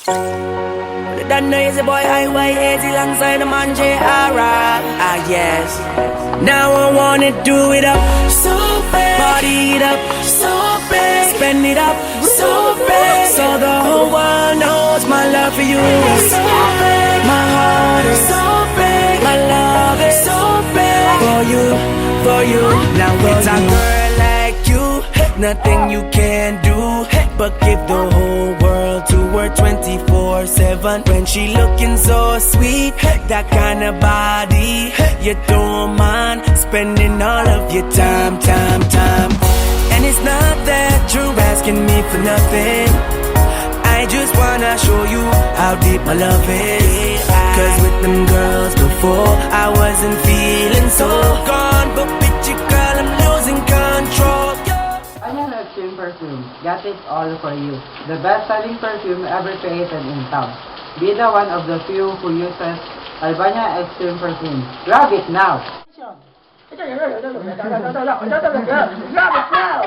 That noisy boy IYAZ alongside the man JR. Ah yes. Now I wanna do it up, so bad. Party it up, so bad. Spend it up, so bad. So the whole world knows my love for you is so bad. My heart is so bad. My love is so bad. For you, for you. Now it's a girl like you, nothing you can do but give the whole world to her 24/7. When she looking so sweet, that kind of body, you don't mind spending all of your time. And it's not that you're asking me for nothing, I just wanna show you how deep my love is. Cause with them girls before, I wasn't feeling so gone, but with you girl I'm losing control. Banana Extreme Perfume, got it all for you. The best-selling perfume ever created in town. Be the one of the few who uses Albania Extreme Perfume. Grab it now! Grab it now!